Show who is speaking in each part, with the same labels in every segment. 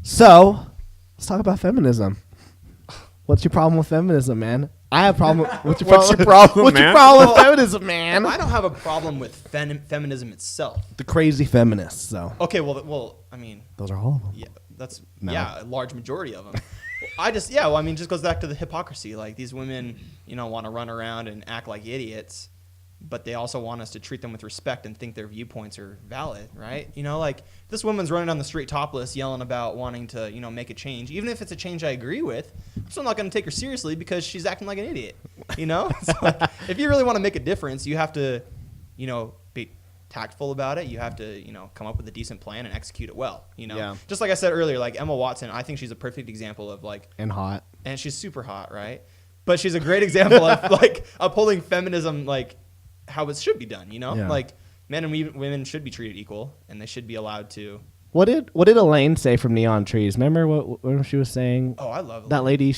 Speaker 1: So, let's talk about feminism. What's your problem with feminism, man? I have a problem. What's your problem? What's your problem with feminism, man?
Speaker 2: I don't have a problem with feminism itself.
Speaker 1: The crazy feminists, though.
Speaker 2: Okay, well, I mean,
Speaker 1: those are all of them.
Speaker 2: Yeah, that's a large majority of them. Just goes back to the hypocrisy. Like these women, want to run around and act like idiots, but they also want us to treat them with respect and think their viewpoints are valid, right? Like this woman's running down the street topless, yelling about wanting to, make a change. Even if it's a change I agree with, I'm still not going to take her seriously because she's acting like an idiot. So like, if you really want to make a difference, you have to, be tactful about it. You have to, come up with a decent plan and execute it well. Just like I said earlier, like Emma Watson, I think she's a perfect example of like and she's super hot, right? But she's a great example of like upholding feminism, like how it should be done. Like men and women should be treated equal, and they should be allowed to. What did
Speaker 1: Elaine say from Neon Trees? Remember what she was saying?
Speaker 2: Oh, I love Elaine.
Speaker 1: That lady.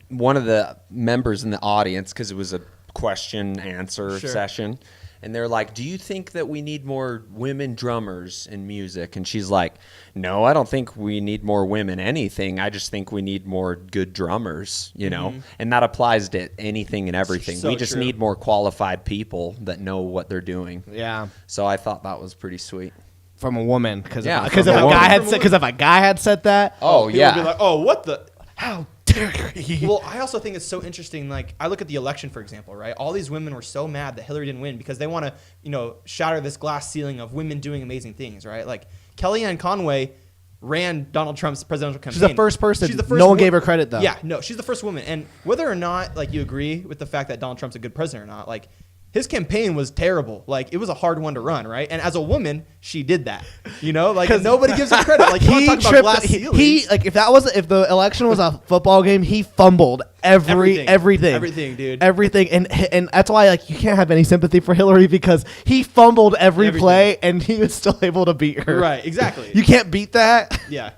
Speaker 3: One of the members in the audience, because it was a question answer session. And they're like, do you think that we need more women drummers in music? And she's like, no, I don't think we need more women anything. I just think we need more good drummers, Mm-hmm. And that applies to anything and everything. We just need more qualified people that know what they're doing.
Speaker 1: Yeah. So
Speaker 3: I thought that was pretty sweet.
Speaker 1: From a woman. Because if a guy had said that.
Speaker 3: Oh, yeah.
Speaker 2: Would be like, oh, what the...
Speaker 1: How dare you?
Speaker 2: Well, I also think it's so interesting. Like, I look at the election, for example, right? All these women were so mad that Hillary didn't win because they want to, shatter this glass ceiling of women doing amazing things, right? Like, Kellyanne Conway ran Donald Trump's presidential campaign.
Speaker 1: She's the first person. No one gave her credit, though.
Speaker 2: Yeah, no, she's the first woman. And whether or not, like, you agree with the fact that Donald Trump's a good president or not, like, his campaign was terrible. Like, it was a hard one to run, right? And as a woman, she did that. Like, nobody gives her credit. Like, you want to talk about glass ceilings.
Speaker 1: If the election was a football game, he fumbled everything.
Speaker 2: Everything, dude.
Speaker 1: Everything. And that's why, like, you can't have any sympathy for Hillary because he fumbled every play and he was still able to beat her.
Speaker 2: Right, exactly.
Speaker 1: You can't beat that.
Speaker 2: Yeah.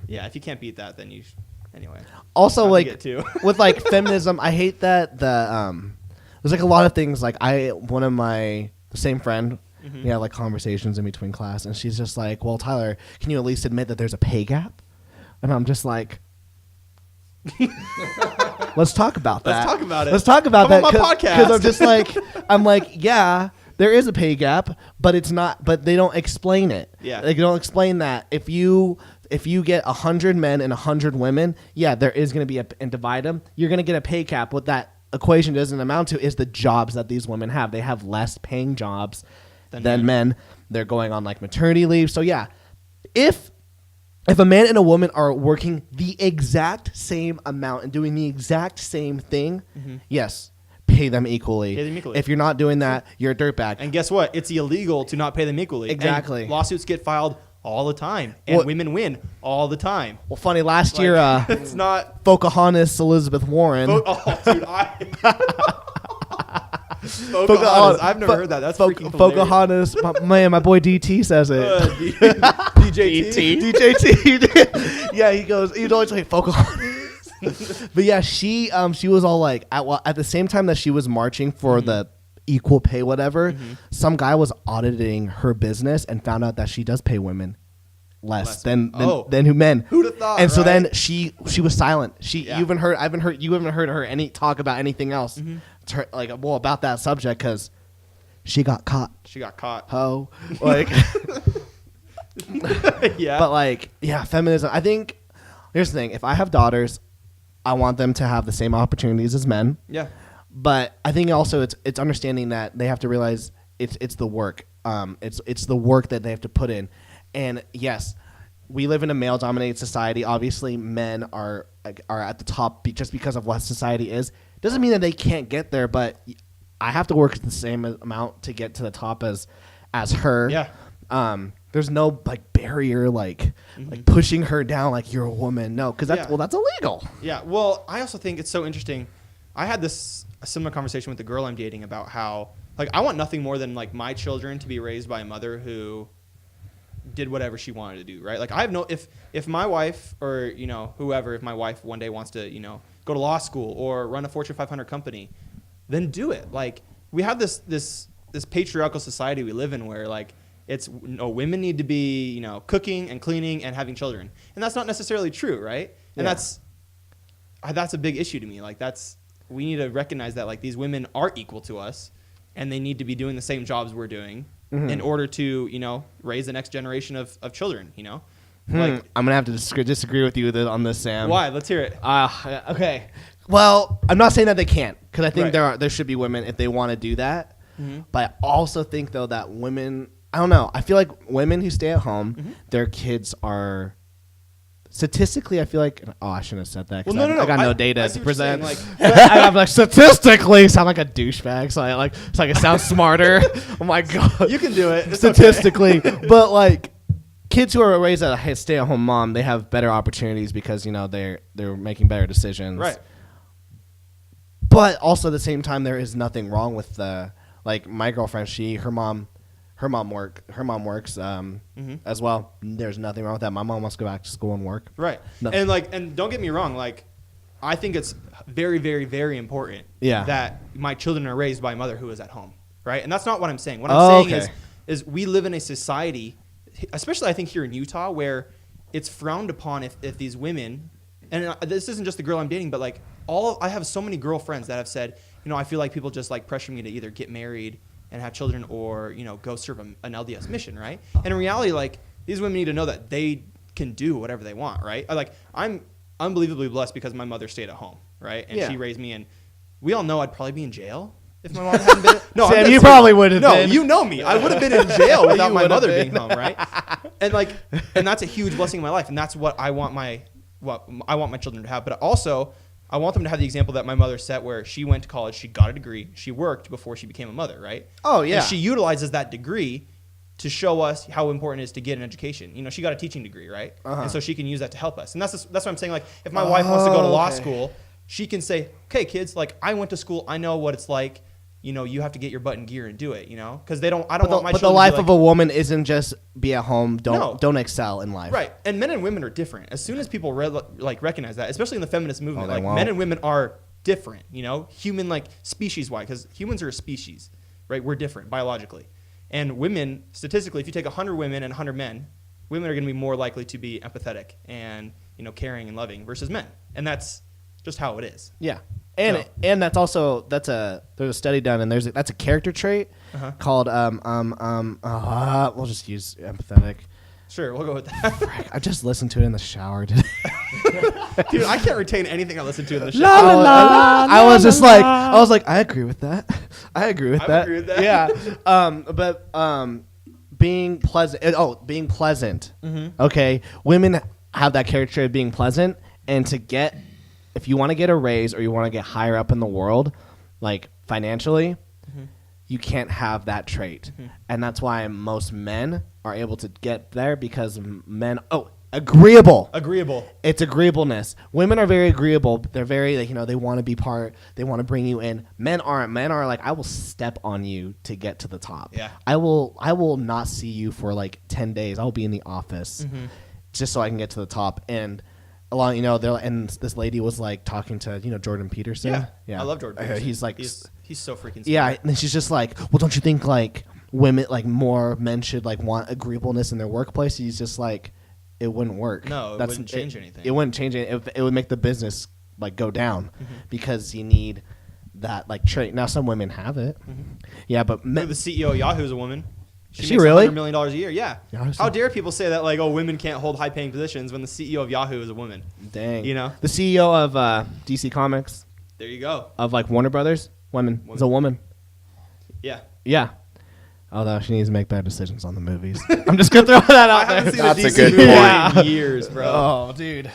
Speaker 2: Yeah, if you can't beat that, then you... Anyway.
Speaker 1: Also, like, with, like, feminism, I hate that there's like a lot of things like the same friend, we had like conversations in between class and she's just like, well, Tyler, can you at least admit that there's a pay gap? And I'm just like, let's talk about that.
Speaker 2: Let's talk about it.
Speaker 1: Let's talk about
Speaker 2: Come
Speaker 1: that.
Speaker 2: on my podcast.
Speaker 1: Because I'm just like, yeah, there is a pay gap, but it's not, but they don't explain it.
Speaker 2: Yeah.
Speaker 1: They don't explain that if you get 100 men and 100 women, yeah, there is going to be and divide them, you're going to get a pay cap. What that equation doesn't amount to is the jobs that these women have. They have less paying jobs than men. They're going on like maternity leave. So yeah, if a man and a woman are working the exact same amount and doing the exact same thing, yes, pay them equally. If you're not doing that, you're a dirtbag.
Speaker 2: And guess what? It's illegal to not pay them equally.
Speaker 1: Exactly.
Speaker 2: And lawsuits get filed all the time, and women win all the time.
Speaker 1: Well, funny, last year,
Speaker 2: it's not
Speaker 1: Pocahontas Elizabeth Warren.
Speaker 2: Dude, Pocahontas. I've never heard that. That's freaking
Speaker 1: Pocahontas. My boy DT says it.
Speaker 2: DJT.
Speaker 1: Yeah, he'd always say Pocahontas. But yeah, she was all like, at the same time that she was marching for the equal pay, whatever, some guy was auditing her business and found out that she does pay women less than who men.
Speaker 2: Who'd have thought?
Speaker 1: And so then she was silent. You haven't heard her talk about anything else. About that subject because she got caught. Ho, like,
Speaker 2: yeah.
Speaker 1: But like, yeah, feminism. I think here's the thing: if I have daughters, I want them to have the same opportunities as men.
Speaker 2: Yeah.
Speaker 1: But I think also it's understanding that they have to realize it's the work. It's the work that they have to put in. And yes, we live in a male-dominated society. Obviously, men are at the top just because of what society is. Doesn't mean that they can't get there, but I have to work the same amount to get to the top as her.
Speaker 2: Yeah.
Speaker 1: There's no like barrier like pushing her down like you're a woman. No, because that's illegal.
Speaker 2: Yeah. Well, I also think it's so interesting. I had a similar conversation with the girl I'm dating about how like I want nothing more than like my children to be raised by a mother who did whatever she wanted to do, right? Like I have if my wife or whoever, if my wife one day wants to go to law school or run a Fortune 500 company, then do it. Like we have this patriarchal society we live in where like It's no, women need to be, you know, cooking and cleaning and having children, and that's not necessarily true, right? And that's a big issue to me. Like we need to recognize that like these women are equal to us, and they need to be doing the same jobs we're doing in order to, you know, raise the next generation of children. You know, like
Speaker 1: I'm gonna have to disagree with you on this, Sam.
Speaker 2: why? Let's hear it.
Speaker 1: Okay. Well, I'm not saying that they can't, because I think there should be women if they want to do that. But I also think though that women, I don't know. I feel like women who stay at home, their kids are statistically. I feel like I shouldn't have said that.
Speaker 2: Well, no.
Speaker 1: I got no data to present.
Speaker 2: Saying,
Speaker 1: I'm like statistically sound like a douchebag. So it's like it sounds smarter. Oh my god,
Speaker 2: you can do it
Speaker 1: it's statistically, okay. But like. Kids who are raised at a stay-at-home mom, they have better opportunities because, you know, they're making better decisions.
Speaker 2: Right.
Speaker 1: But also at the same time, there is nothing wrong with like my girlfriend. Her mom works as well. There's nothing wrong with that. My mom wants to go back to school and work.
Speaker 2: Right.
Speaker 1: Nothing.
Speaker 2: And don't get me wrong. Like, I think it's very, very, very important.
Speaker 1: Yeah.
Speaker 2: That my children are raised by a mother who is at home. Right. And that's not what I'm saying. What I'm saying is we live in a society, especially I think here in Utah, where it's frowned upon if these women, and this isn't just the girl I'm dating, but like I have so many girlfriends that have said, you know, I feel like people just like pressure me to either get married and have children or, you know, go serve an LDS mission, right? And in reality, like these women need to know that they can do whatever they want, right? Like I'm unbelievably blessed because my mother stayed at home, right? And she raised me, and we all know I'd probably be in jail if my mom hadn't been. No,
Speaker 1: Sam, you probably would have been.
Speaker 2: No, you know me. I would have been in jail without my mother being home, right? And that's a huge blessing in my life, and that's what I want my children to have. But also, I want them to have the example that my mother set, where she went to college, she got a degree, she worked before she became a mother, right?
Speaker 1: Oh yeah.
Speaker 2: And she utilizes that degree to show us how important it is to get an education. You know, she got a teaching degree, right? And so she can use that to help us. And that's what I'm saying. Like, if my wife wants to go to law school, she can say, "Okay, kids, like I went to school, I know what it's like. You know, you have to get your butt in gear and do it, you know?" Because I don't want my children to be like... But
Speaker 1: the life of a woman isn't just be at home, don't excel in life.
Speaker 2: Right. And men and women are different. As soon as people recognize that, especially in the feminist movement, men and women are different, you know? Human, like, species-wise, because humans are a species, right? We're different biologically. And women, statistically, if you take 100 women and 100 men, women are going to be more likely to be empathetic and, you know, caring and loving versus men. And that's just how it is.
Speaker 1: Yeah. And that's also there's a study done, and that's a character trait called we'll just use empathetic.
Speaker 2: Sure, we'll go with that.
Speaker 1: I just listened to it in the shower today.
Speaker 2: Dude, I can't retain anything I listen to in the shower.
Speaker 1: I was like, I agree with that. I agree with that. Yeah. But being pleasant. Being pleasant. Okay. Women have that character trait of being pleasant, and if you want to get a raise or you want to get higher up in the world, like financially, you can't have that trait. And that's why most men are able to get there, because men, agreeable. It's agreeableness. Women are very agreeable. They're very, like, you know, they want to be part, they want to bring you in. Men aren't. Men are like, I will step on you to get to the top.
Speaker 2: Yeah.
Speaker 1: I will not see you for like 10 days. I'll be in the office just so I can get to the top. And along, you know, and this lady was like talking to, you know, Jordan Peterson.
Speaker 2: Yeah. I love Jordan Peterson.
Speaker 1: He's like,
Speaker 2: he's so freaking smart.
Speaker 1: Yeah, and she's just like, well, don't you think like women, like more men should like want agreeableness in their workplace? He's just like, it wouldn't work.
Speaker 2: No, it wouldn't change anything.
Speaker 1: It wouldn't change it. It would make the business like go down because you need that like trait. Now some women have it. Yeah, but
Speaker 2: the CEO of Yahoo is a woman.
Speaker 1: She makes really?
Speaker 2: $100 million a year, yeah. How dare people say that, like, women can't hold high-paying positions when the CEO of Yahoo is a woman?
Speaker 1: Dang.
Speaker 2: You know?
Speaker 1: The CEO of DC Comics.
Speaker 2: There you go.
Speaker 1: Of, like, Warner Brothers. Woman. It's a woman.
Speaker 2: Yeah.
Speaker 1: Yeah. Although she needs to make better decisions on the movies. I'm just going to throw that out there.
Speaker 3: That's a good point.
Speaker 2: In years, bro.
Speaker 1: Oh, dude.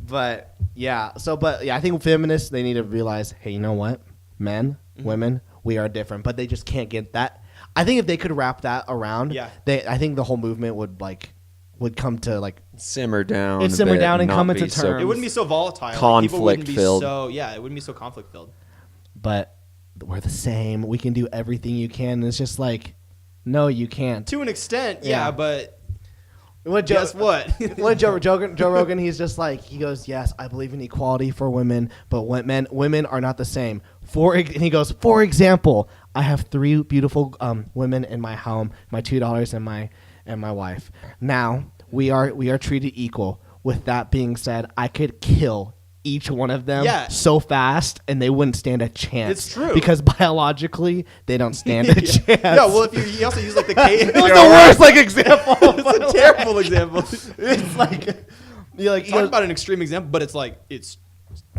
Speaker 1: But, yeah. I think feminists, they need to realize, hey, you know what? Men, women, we are different. But they just can't get that. I think if they could wrap that around, I think the whole movement would come to like
Speaker 3: simmer down.
Speaker 1: It'd simmer down and come into terms.
Speaker 2: It wouldn't be so volatile.
Speaker 3: Conflict filled.
Speaker 2: It wouldn't be so conflict filled.
Speaker 1: But we're the same. We can do everything you can. And it's just like, no, you can't.
Speaker 2: To an extent, yeah, but
Speaker 1: guess what? What Joe Rogan, he's just like, he goes, yes, I believe in equality for women, but women are not the same. And he goes, for example, I have 3 beautiful women in my home, my 2 daughters and my wife. Now we are treated equal. With that being said, I could kill each one of them so fast and they wouldn't stand a chance.
Speaker 2: It's true.
Speaker 1: Because biologically, they don't stand a chance.
Speaker 2: Yeah, well, if you also use like the cave.
Speaker 1: It was the worst example.
Speaker 2: It's a terrible example.
Speaker 1: It's like...
Speaker 2: Talk about an extreme example, but it's like, it's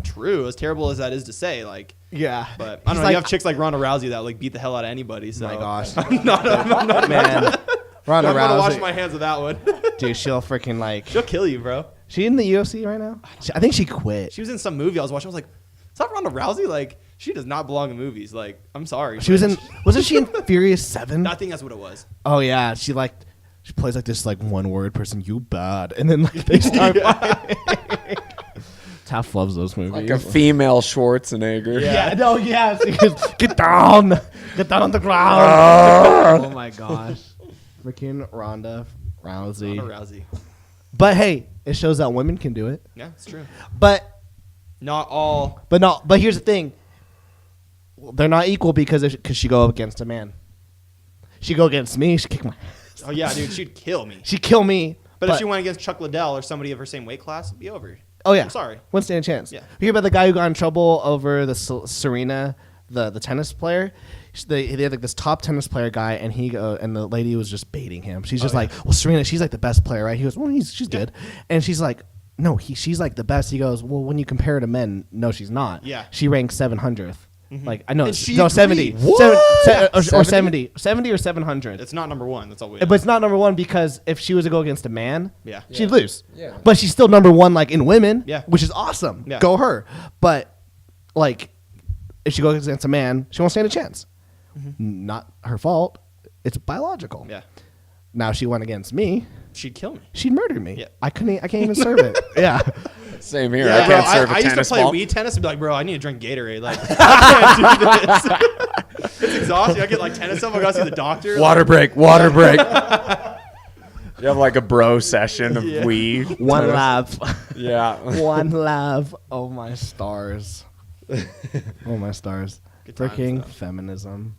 Speaker 2: true. As terrible as that is to say, like...
Speaker 1: Yeah.
Speaker 2: But I don't know, you have chicks like Ronda Rousey that like beat the hell out of anybody, so...
Speaker 1: Oh my gosh.
Speaker 2: I'm not
Speaker 1: Man. Ronda
Speaker 2: I'm
Speaker 1: Rousey.
Speaker 2: gonna wash my hands with that one.
Speaker 1: Dude, she'll freaking like...
Speaker 2: She'll kill you, bro.
Speaker 1: She in the UFC right now? I think she quit.
Speaker 2: She was in some movie I was watching. I was like, is that Ronda Rousey? Like, she does not belong in movies. Like, I'm sorry.
Speaker 1: She was in... Wasn't she in Furious 7?
Speaker 2: I think that's what it was.
Speaker 1: Oh, yeah. She plays like this like one-word person, you bad. And then like they start fighting. Taff loves those movies.
Speaker 3: Like a female Schwarzenegger.
Speaker 1: Yeah, no, yeah. She goes, get down on the ground. Oh my gosh, freaking Ronda Rousey.
Speaker 2: Ronda Rousey.
Speaker 1: But hey, it shows that women can do it.
Speaker 2: Yeah, it's true.
Speaker 1: But
Speaker 2: not all.
Speaker 1: But here's the thing. They're not equal because she go up against a man. She go against me. She kick my ass.
Speaker 2: Oh yeah, dude, she'd kill me.
Speaker 1: She'd kill me.
Speaker 2: But if she went against Chuck Liddell or somebody of her same weight class, it'd be over.
Speaker 1: Oh yeah,
Speaker 2: I'm sorry.
Speaker 1: Wouldn't stand a chance.
Speaker 2: Yeah.
Speaker 1: You hear about the guy who got in trouble over the Serena, the tennis player? They had like this top tennis player guy, and and the lady was just baiting him. She's just like, well, Serena, she's like the best player, right? He goes, well, she's good, and she's like, no, she's like the best. He goes, well, when you compare her to men, no, she's not.
Speaker 2: Yeah.
Speaker 1: She ranks 700th. Like I know,
Speaker 2: And she
Speaker 1: no,
Speaker 2: agreed.
Speaker 1: 70. Or 70 or 700.
Speaker 2: It's not number one. That's all we know.
Speaker 1: But it's not number one because if she was to go against a man, she'd lose.
Speaker 3: Yeah.
Speaker 1: But she's still number one, like in women,
Speaker 2: Yeah.
Speaker 1: which is awesome.
Speaker 2: Yeah.
Speaker 1: Go her. But like, if she goes against a man, she won't stand a chance. Not her fault. It's biological.
Speaker 2: Yeah.
Speaker 1: Now she went against me.
Speaker 2: She'd kill me.
Speaker 1: She'd murder me.
Speaker 2: Yeah.
Speaker 1: I can't even serve it. Yeah.
Speaker 3: Same here.
Speaker 2: Yeah,
Speaker 3: I can't serve a
Speaker 2: I used
Speaker 3: tennis
Speaker 2: to play
Speaker 3: ball.
Speaker 2: Wii tennis and be like, bro, I need to drink Gatorade. Like, I can't do this. It's exhausting. I get like tennis stuff. I gotta see the doctor.
Speaker 3: Water break. You have like a bro session of Wii.
Speaker 1: One lap.
Speaker 3: Yeah.
Speaker 1: One lap. Oh my stars. Oh my stars.
Speaker 2: Good times,
Speaker 1: Freaking
Speaker 2: though.
Speaker 1: feminism.